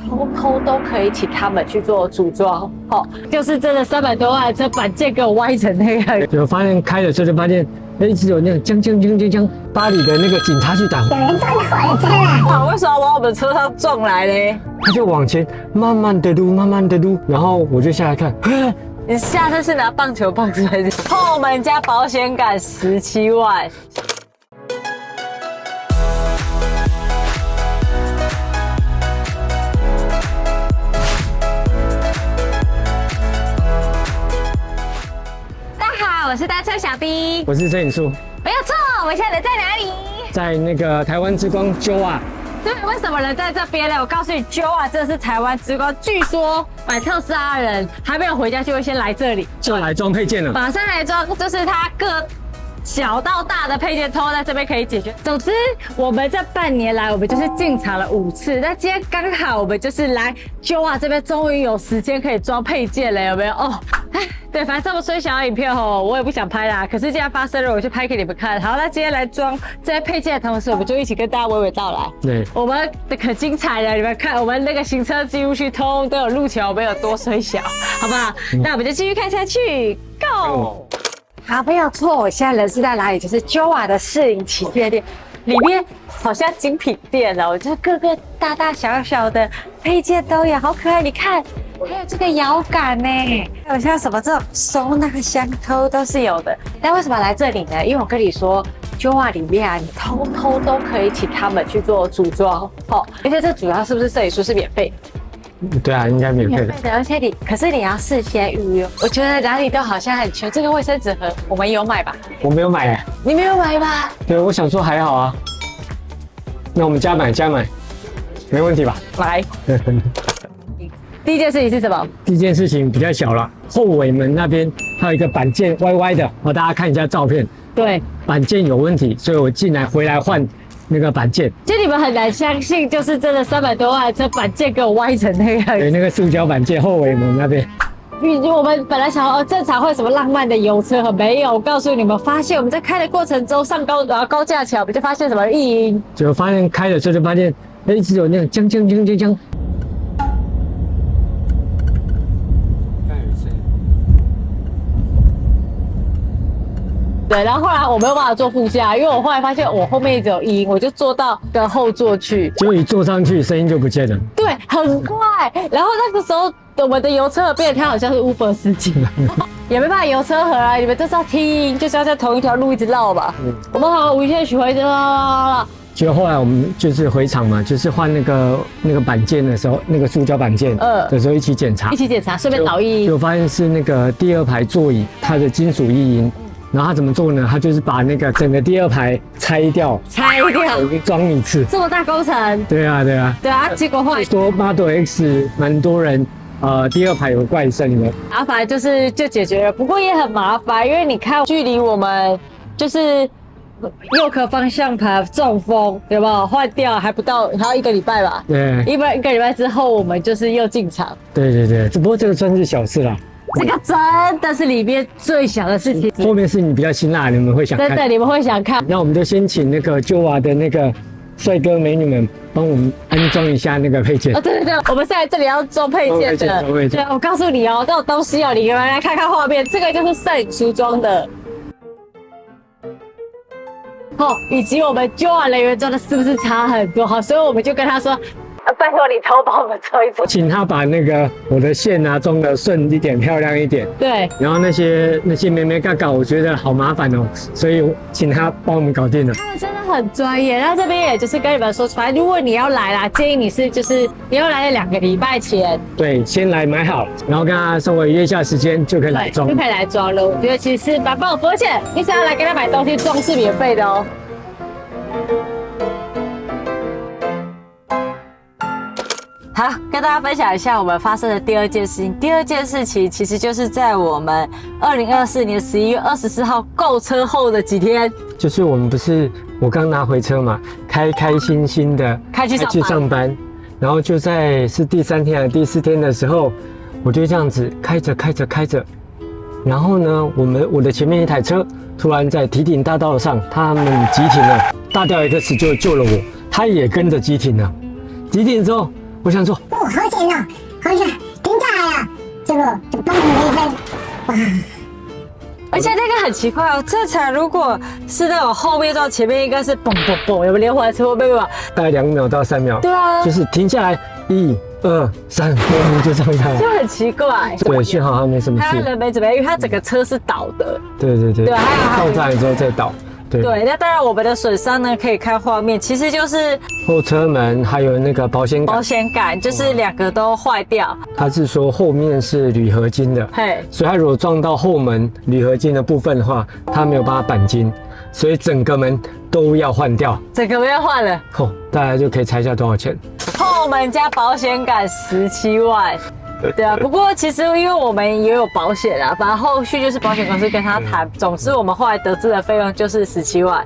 通通都可以请他们去做组装，就是真的300多万这板件给我歪成那个，就发现开的时候就发现，一直有那种将，巴黎的那个警察局挡，有人撞到我的车了。为什么往我们车上撞来嘞？他就往前慢慢的撸，然后我就下来看，你下次是拿棒球棒出来的？后门加保险杆17万。我是单车小 D， 我是摄影叔，没有错。我们现在人在哪里？在那个台湾之光JOA。对，为什么人在这边呢？我告诉你，JOA这是台湾之光。据说买特斯拉的人还没有回家，就会先来这里，就来装配件了，马上来装，就是它各小到大的配件，都在这边可以解决。总之，我们这半年来，我们就是进场了5次。那今天刚好，我们就是来JOA这边，终于有时间可以装配件了，有没有？哦，对，反正这么衰小的影片我也不想拍啦。可是既然发生了，我就拍给你们看。好，那今天来装这些配件的同时，我们就一起跟大家娓娓道来。对，我们的可精彩了，你们看，我们那个行车记录器通都有录起来，我们有多衰小，好不好？那我们就继续看下去 ，Go！好，没有错，我现在人是在哪里？就是 JOA 的试营旗舰店，里面好像精品店了，我觉得各个大大小小的配件都有，好可爱。你看，还有这个摇杆呢，还有像什么这种收纳箱头都是有的。那为什么来这里呢？因为我跟你说，JOA 里面啊，你通通都可以请他们去做组装，而且这主要是不是摄影师是免费的？对啊，应该免费的。而且可是你要事先预约。我觉得哪里都好像很穷。这个卫生纸盒我们有买吧？我没有买你没有买吧？对，我想说还好啊。那我们加买，没问题吧？来。第一件事情是什么？第一件事情比较小了，后尾门那边还有一个板件歪歪的，大家看一下照片。对，板件有问题，所以我进来回来换那个板件。就你们很难相信，就是真的300多万这板件给我歪成那个。对，那个塑胶板件后尾门那边。我们本来想正常会有什么浪漫的油车，没有。我告诉你们，发现我们在开的过程中上高架桥，我们就发现什么异音，就发现开的时候就发现，一直有那种将。对，然后后来我没有办法坐副驾，因为我后来发现我后面一直有异音，我就坐到的后座去。结果一坐上去，声音就不见了。对，很怪。然后那个时候我们的油车变得他好像是 Uber 司机，也没办法油车河啊，你们就是要听音，就是要在同一条路一直绕吧。我们好像无限循环一直绕。结果后来我们就是回厂嘛，就是换那个板件的时候，那个塑胶板件的时候一起检查，顺便导异音，就发现是那个第2排座椅它的金属异音。然后他怎么做呢？他就是把那个整个第2排拆掉，装一次。这么大工程？对啊。结果后来说 Model X 蛮多人第2排有怪声的。麻烦就解决了，不过也很麻烦，因为你看距离我们就是右壳方向盘中风，有没有换掉？还不到，还要1个礼拜吧？对，一个礼拜之后我们就是又进场。对，只不过这个算是小事啦。这个真的是里面最小的事情，后面是你比较辛辣，你们会想看。真的，你们会想看。那我们就先请那个JOA的那个帅哥美女们帮我们安装一下那个配件。对，我们现在这里要装配件的。对，我告诉你这种东西你们来看看画面，这个就是摄影师装的。以及我们JOA人员装的是不是差很多？好，所以我们就跟他说。拜托你偷帮我们做一做，请他把那个我的线装的顺一点、漂亮一点。对，然后那些咩咩嘎嘎，我觉得好麻烦所以请他帮我们搞定了。他们真的很专业。那这边也就是跟你们说，反正如果你要来啦，建议你你要来2个礼拜前，对，先来买好，然后跟他稍微约一下时间就可以来装，就可以来装了。我觉得其实蛮棒，而且你只要来跟他买东西，装是免费的哦。好，跟大家分享一下我们发生的第2件事情。第2件事情其实就是在我们2024年11月24号购车后的几天，就是我们不是我刚拿回车嘛，开心心的开去上班，然后就在是第3天还是第4天的时候，我就这样子开着，然后呢，我的前面一台车突然在提顶大道上，他们急停了，大掉 X 就救了我，他也跟着急停了。急停之后，我想说，哦，好险哦，好险，停下来了，结果就嘣的一声，哇！而且那个很奇怪哦，正常如果是那种后面撞前面应该是嘣嘣嘣，有没有连环车会被吧？大概2秒到3秒，对啊，就是停下来，1、2、3，就上下来。就很奇怪。对，幸好他没什么他事。人没怎么样，因为他整个车是倒的。对对对，对还有撞上来之后再倒。对，对，那当然我们的损伤呢，可以看画面，其实就是后车门还有那个保险保杆，险杆，就是2个都坏掉。他是说后面是铝合金的，嘿，所以他如果撞到后门铝合金的部分的话，他没有办法钣金，所以整个门都要换掉。整个没有换了，大家就可以猜一下多少钱？后门加保险杆17万。对啊，不过其实因为我们也有保险啊，反正后续就是保险公司跟他谈，总之我们后来得知的费用就是17万，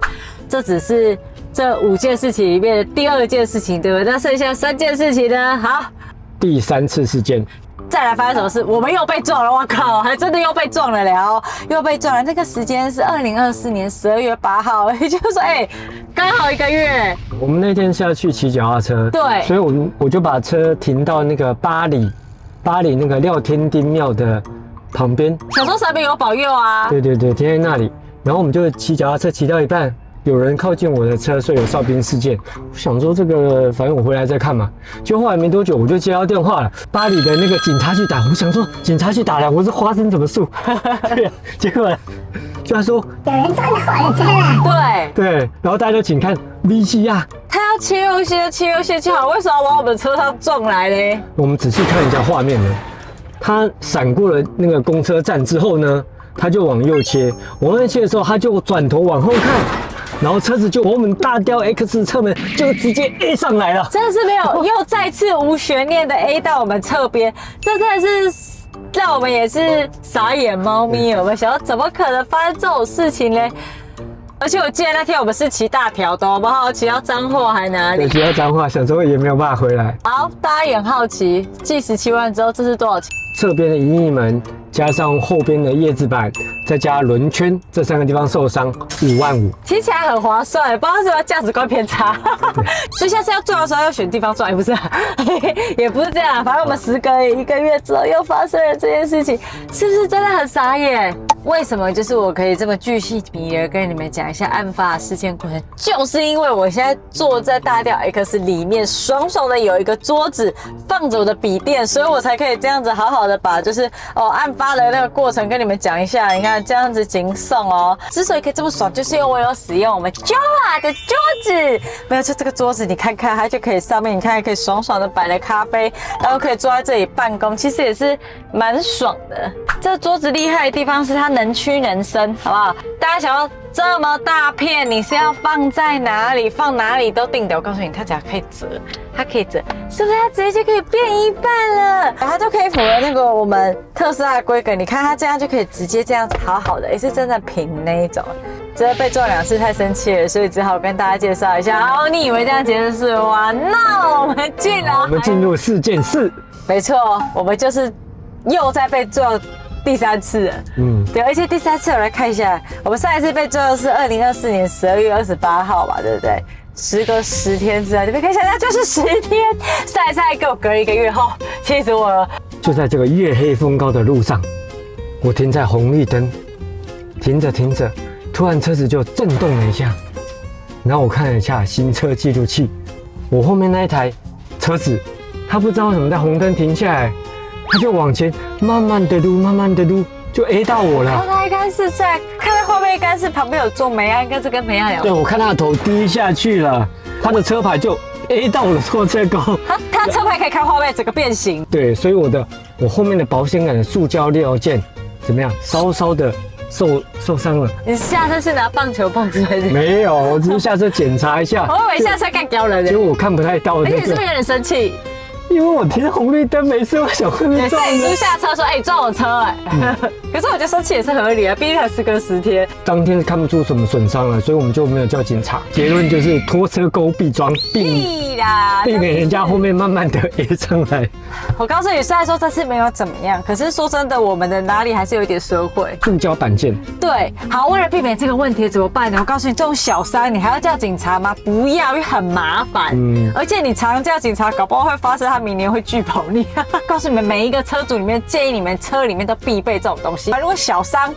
这只是这5件事情里面的第2件事情，对不对？那剩下3件事情呢？好，第3次事件，再来发生什么事？我们又被撞了，我靠，还真的又被撞了了，又被撞了。那个时间是2024年12月8号，也就是说，刚好1个月。我们那天是要去骑脚踏车，对所以我就把车停到那个巴黎那个廖天丁庙的旁边。想说神明有保佑啊。对对对，停在那里，然后我们就骑脚踏车骑到一半，有人靠近我的车，所以有哨兵事件。我想说这个，反正我回来再看嘛。就后来没多久，我就接到电话了，巴黎的那个警察去打。我想说警察去打了，我是花生怎么树？对，结果就他说有人撞到我的车了。对，对，然后大家就请看 VC 啊。他要切优先，切优先就好，为什么要往我们车上撞来嘞？我们仔细看一下画面呢，他闪过了那个公车站之后呢，他就往右切，往右切的时候，他就转头往后看，然后车子就我们大雕 X 侧门就直接 A 上来了，真的是没有，又再次无悬念的 A 到我们侧边，这真的是让我们也是傻眼猫咪。我们想要怎么可能发生这种事情呢？而且我记得那天我们是骑大条的，我们好像骑到彰化还哪里？对，骑到彰化，想说也没有办法回来。好，大家也很好奇，计17万之后这是多少钱？侧边的银翼门加上后边的叶子板，再加轮圈，这3个地方受伤5万5。听起来很划算，不知道是不是价值观偏差。所以下次要撞的时候要选地方撞，也不是、啊，也不是这样。反正我们时隔1个月之后又发生了这件事情，是不是真的很傻眼？为什么就是我可以这么巨细靡遗的跟你们讲一下案发的事件过程？就是因为我现在坐在大吊 X 里面，爽爽的有一个桌子放着我的笔电，所以我才可以这样子好好的把就是案发的那个过程跟你们讲一下。你看这样子紧送哦，之所以可以这么爽，就是因为我有使用我们 Joa 的桌子，没有就这个桌子，你看看它就可以上面，你看可以爽爽的摆了咖啡，然后可以坐在这里办公，其实也是蛮爽的。这个桌子厉害的地方是它能屈能伸，好不好？大家想要这么大片，你是要放在哪里？放哪里都定的。我告诉你，它只要可以折，它可以折，是不是它直接就可以变一半了？它就可以符合那个我们特斯拉的规格。你看它这样就可以直接这样子好好的，也是真的平那一种。真的被撞2次太生气了，所以只好跟大家介绍一下。哦，你以为这样结束是吗 ？No， 我们竟然我们进入事件4。没错，我们就是又在被撞第3次了。对，而且第3次我来看一下，我们上一次被撞的是2024年12月28号嘛，对不对？时隔10天之后，你们可以想象就是10天，上一次还给我隔1个月后，气死我了。就在这个月黑风高的路上，我停在红绿灯，停着停着，突然车子就震动了一下，然后我看了一下行车记录器，我后面那一台车子，他不知道为什么在红灯停下来，他就往前慢慢的撸，就 A 到我了。他应该是在看到后面，应该是旁边有坐梅亚，应该是跟梅亚聊。对，我看他的头低下去了，他的车牌就 A 到我的拖车钩。他车牌可以看画面，整个变形。对，所以我后面的保险杆的塑胶料件怎么样？稍稍的受伤了。你下车是拿棒球棒之类的？没有，我只是下车检查一下。我以为下车干掉人。结果我看不太到而那个。且是不是有点生气？因为我停红绿灯，每次我想会不会也是，撞呢你是下车说，撞我车可是我觉得生气也是合理啊，毕竟才时隔10天。当天是看不出什么损伤了，所以我们就没有叫警察。结论就是拖车钩必装，避免人家后面慢慢的 A 上来。我告诉你，虽然说这次没有怎么样，可是说真的，我们的哪里还是有一点损毁。塑胶板件。对，好，为了避免这个问题怎么办呢？我告诉你，这种小伤你还要叫警察吗？不要，因为很麻烦。而且你常叫警察，搞不好会发生他明年会拒保你。告诉你们，每一个车主里面，建议你们车里面都必备这种东西。如果小伤，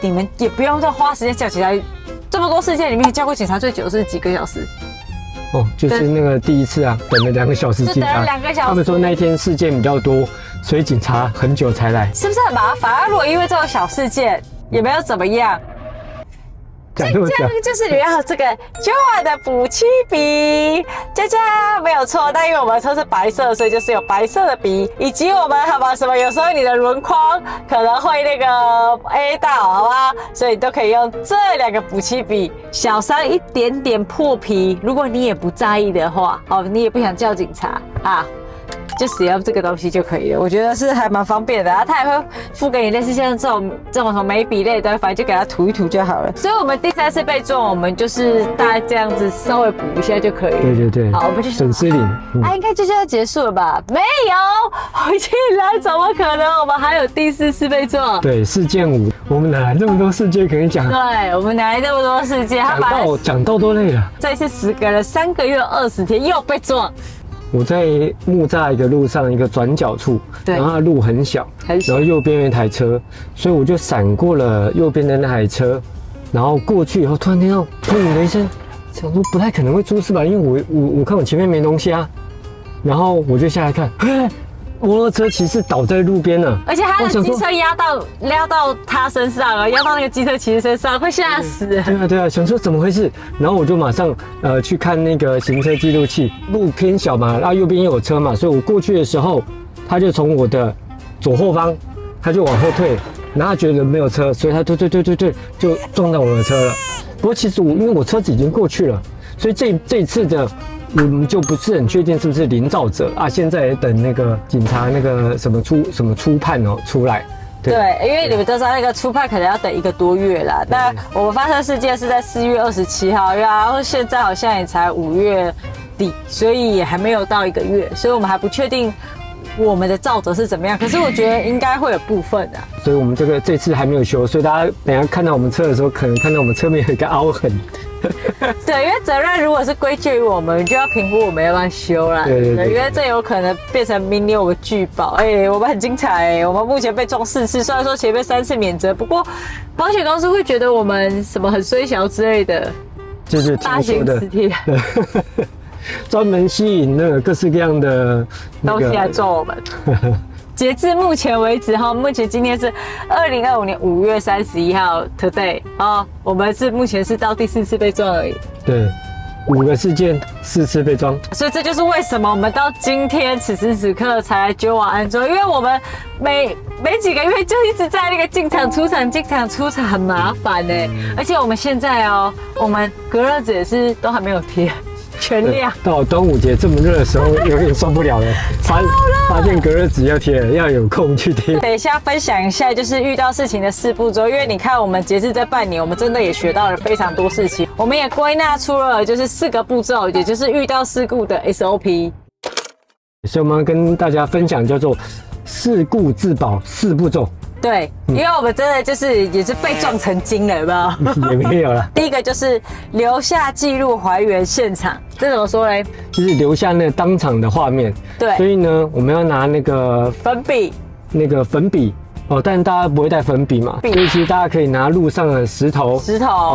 你们也不用再花时间叫警察。这么多事件里面，叫过警察最久是几个小时？就是那个第一次啊，等了2个小时，就等了2个小时。他们说那一天事件比较多，所以警察很久才来，是不是很麻烦？如果因为这种小事件也没有怎么样。这样就是你要这个 Joa 的补漆笔，佳佳没有错。但因为我们的车是白色，所以就是有白色的笔，以及我们好吧什么，有时候你的轮框可能会那个 A 到，好吧，所以你都可以用这2个补漆笔。小伤一点点破皮，如果你也不在意的话，你也不想叫警察啊。就使用这个东西就可以了，我觉得是还蛮方便的啊。它也会附给你类似像这种什么眉笔类的，反正就给它涂一涂就好了。所以我们第3次被撞，我们就是大概这样子稍微补一下就可以了。对对对，好，我们就损失零。应该就这样结束了吧？没有，回去来怎么可能？我们还有第4次被撞。对，事件5，我们哪来这么多事件可以讲？对，我们哪来这么多事件？讲到都累了。这次时隔了3个月20天又被撞。我在木栅一个路上一个转角处，然后它路很小，然后右边有一台车，所以我就闪过了右边的那台车，然后过去以后突然听到砰的一声，想说不太可能会出事吧，因为我看我前面没东西啊，然后我就下来看，摩托车骑士倒在路边了，而且他的机车撩到他身上了，撩到那个机车骑士身上，会吓死。对啊，想说怎么回事，然后我就马上去看那个行车记录器，路偏小嘛，然后右边又有车嘛，所以我过去的时候，他就从我的左后方，他就往后退，然后他觉得没有车，所以他对，就撞到我的车了。不过其实因为我车子已经过去了，所以这一次的。我们就不是很确定是不是零造者啊，现在也等那个警察那个什么初判出来。对，因为你们都知道那个初判可能要等1个多月啦。那我们发生事件是在4月27号，然后现在好像也才5月底，所以也还没有到1个月，所以我们还不确定我们的造者是怎么样。可是我觉得应该会有部分的。所以我们这次还没有修，所以大家等一下看到我们车的时候，可能看到我们车面有一个凹痕。对，因为责任如果是归咎于我们，就要评估我们要不要修啦。对，因为这有可能变成明年我们拒保。我们很精彩我们目前被撞4次，虽然说前面3次免责，不过保险公司会觉得我们什么很衰小之类的，就是大型实体，专门吸引那个各式各样的东西来撞我们。截至目前为止目前今天是2025年5月31号 today 我们目前是到第4次被撞而已。对，5个事件4次被撞，所以这就是为什么我们到今天此时此刻才来Joa安装，因为我们每几个月就一直在那个进场出场很麻烦而且我们现在我们隔热纸也是都还没有贴。全亮。到端午节这么热的时候，有点受不了了。发现隔热纸要贴了，要有空去贴。等一下分享一下，就是遇到事情的4步骤。因为你看，我们截至这半年，我们真的也学到了非常多事情。我们也归纳出了就是4个步骤，也就是遇到事故的 SOP。所以我们要跟大家分享叫做事故自保4步骤。对，因为我们真的就是也是被撞成精了，有没有？也没有了。第一个就是留下记录，还原现场。这怎么说嘞？就是留下那个当场的画面。对。所以呢，我们要拿那个粉笔，但大家不会带粉笔嘛，所以其实大家可以拿路上的石头，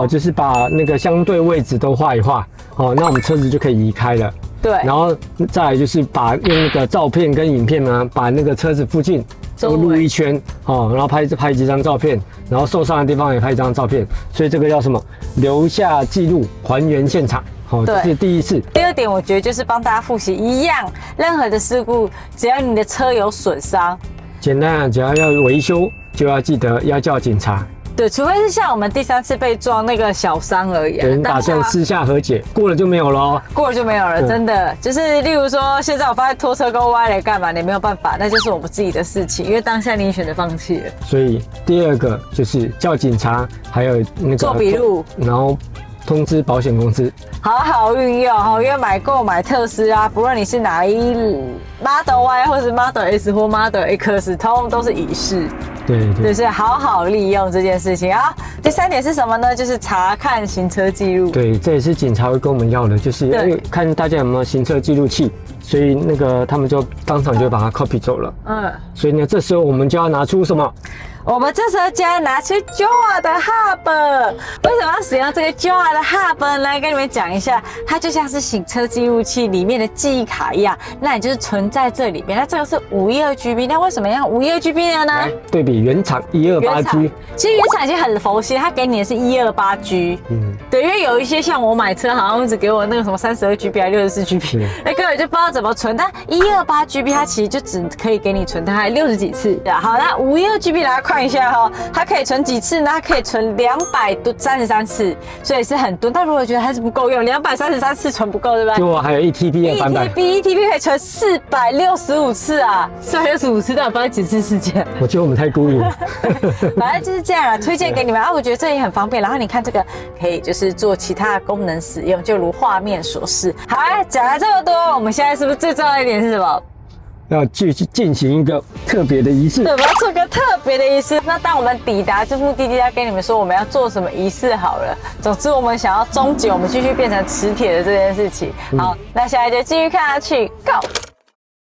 就是把那个相对位置都画一画，那我们车子就可以移开了。对。然后再来就是用那个照片跟影片呢，把那个车子附近都录一圈，然后拍几张照片，然后受伤的地方也拍一张照片，所以这个叫什么？留下记录，还原现场。这是第一次。第2点，我觉得就是帮大家复习一样，任何的事故，只要你的车有损伤，简单只要维修，就要记得要叫警察。对，除非是像我们第3次被撞那个小伤而已。人打算私下和解，过了就没有了。过了就没有了，真的就是例如说，现在我发现拖车钩歪了干嘛？你没有办法，那就是我们自己的事情，因为当下你选择放弃了。所以第2个就是叫警察，还有那个做笔录，然后通知保险公司。好好运用哦，因为购买特斯拉，不论你是哪一 Model Y 或是 Model S 或 Model X， 通通都是仪式。对，就是好好利用这件事情啊。第3点是什么呢？就是查看行车记录。对，这也是警察会跟我们要的，就是看大家有没有行车记录器，所以他们就当场就把它 copy 走了。所以呢，这时候我们就要拿出什么？我们这时候就要拿出 Joa 的 Hub。为什么要使用这个 Joa 的 Hub 呢？跟你们讲一下，它就像是行车记录器里面的记忆卡一样，那你就是存在这里面。那这个是512GB，那为什么要512GB 的呢？来对比原厂128G，其实原厂已经很佛系，它给你的是128G。对，因为有一些像我买车，好像只给我那个什么32GB 还是64GB，根本就不知道怎么存。但128GB 它其实就只可以给你存大概60几次。好，那512GB 大家看一下哈，它可以存几次呢？它可以存233次，所以是很多。但如果觉得还是不够用，233次存不够，对不对？就还有1TB 的版本，1TB 可以存465次啊，465次到底发生几次事件？我觉得我们太孤独了。反正就是这样啊，推荐给你们啊，我觉得这也很方便。然后你看这个可以就是做其他的功能使用，就如画面所示。好，讲了这么多，我们现在是不是最重要一点是什么？要去进行一个特别的仪式。对，我们要做个特别的仪式。那当我们抵达这目的地，要跟你们说我们要做什么仪式好了。总之，我们想要终结我们继续变成磁铁的这件事情。好，那现在就继续看下去 ，Go。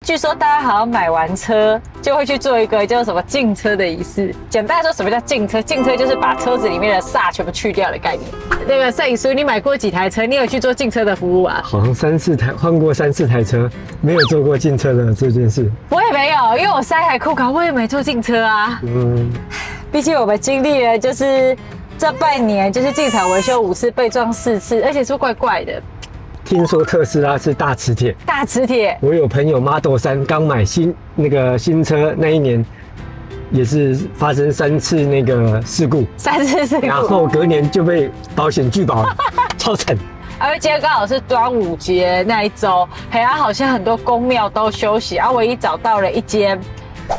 据说大家好像买完车就会去做一个叫什么净车的仪式。简单来说，什么叫净车？净车就是把车子里面的煞全部去掉的概念。那个摄影师，你买过几台车？你有去做净车的服务啊？好像换过3、4台车，没有做过净车的这件事。我也没有，因为我3台酷卡，我也没做净车啊。毕竟我们经历了就是这半年，就是进厂维修5次，被撞4次，而且是怪怪的。听说特斯拉是大磁铁，大磁铁。我有朋友 Model 3刚买新车那一年，也是发生3次那个事故，3次事故，然后隔年就被保险拒保了，超惨。而今天刚好是端午节那一周，好像很多宫庙都休息，唯一找到了一间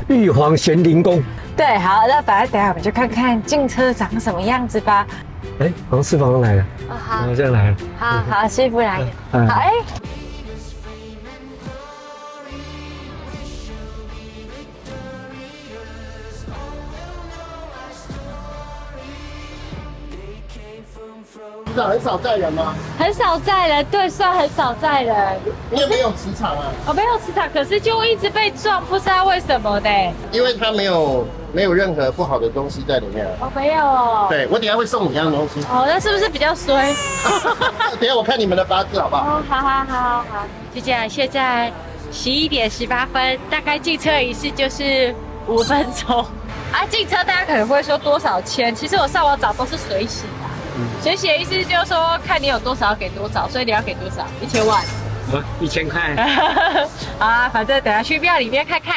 玉皇玄灵宫。对，好，那反正等一下我们就看看净车长什么样子吧。好像师傅来了，好像来了。好，师傅来了。好，市场很少载人吗？很少载人，对，算很少载人。你也没有磁场啊？我没有磁场，可是就一直被撞，不知道为什么呢？因为它没有任何不好的东西在里面啊。我没有哦。对，我等一下会送你一样东西。哦，那是不是比较衰？等一下我看你们的八字好不好？哦，好，就这样。现在11点18分，大概进车仪式就是5分钟。进车大家可能会说多少钱？其实我上网找都是水洗的。水洗的意思就是说，看你有多少给多少，所以你要给多少？1000万。1000块。反正等下去庙里面看看。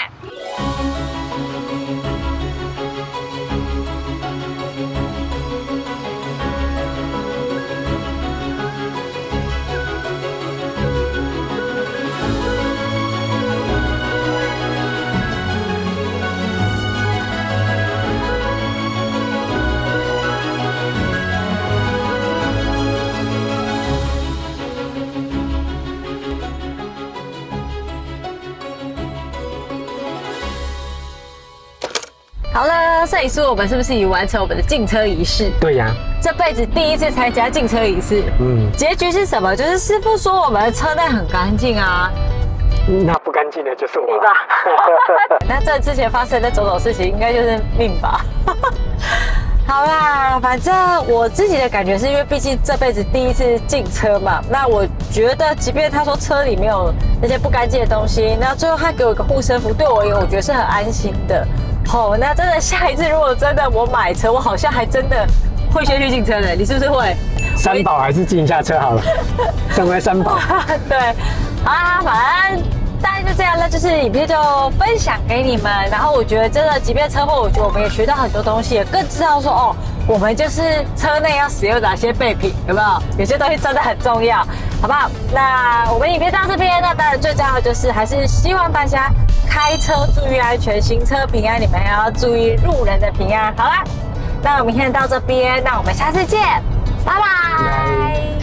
好了，摄影师，我们是不是已完成我们的净车仪式？对呀，这辈子第一次参加净车仪式。结局是什么？就是师傅说我们的车内很干净啊。那不干净的就是我吧。那这之前发生的种种事情，应该就是命吧。好啦，反正我自己的感觉是因为毕竟这辈子第一次进车嘛，那我觉得即便他说车里没有那些不干净的东西，那最后他给我一个护身符，对我而言我觉得是很安心的。那真的下一次如果真的我买车，我好像还真的会先去进车的，你是不是会？三宝还是进一下车好了，上来三宝。对，反正大概就这样，那就是影片就分享给你们。然后我觉得真的，即便车祸，我觉得我们也学到很多东西，也更知道说我们就是车内要使用哪些备品，有没有？有些东西真的很重要，好不好？那我们影片到这边，那当然最重要的就是还是希望大家开车注意安全，行车平安，你们还要注意路人的平安。好啦，那我们今天到这边，那我们下次见，拜拜。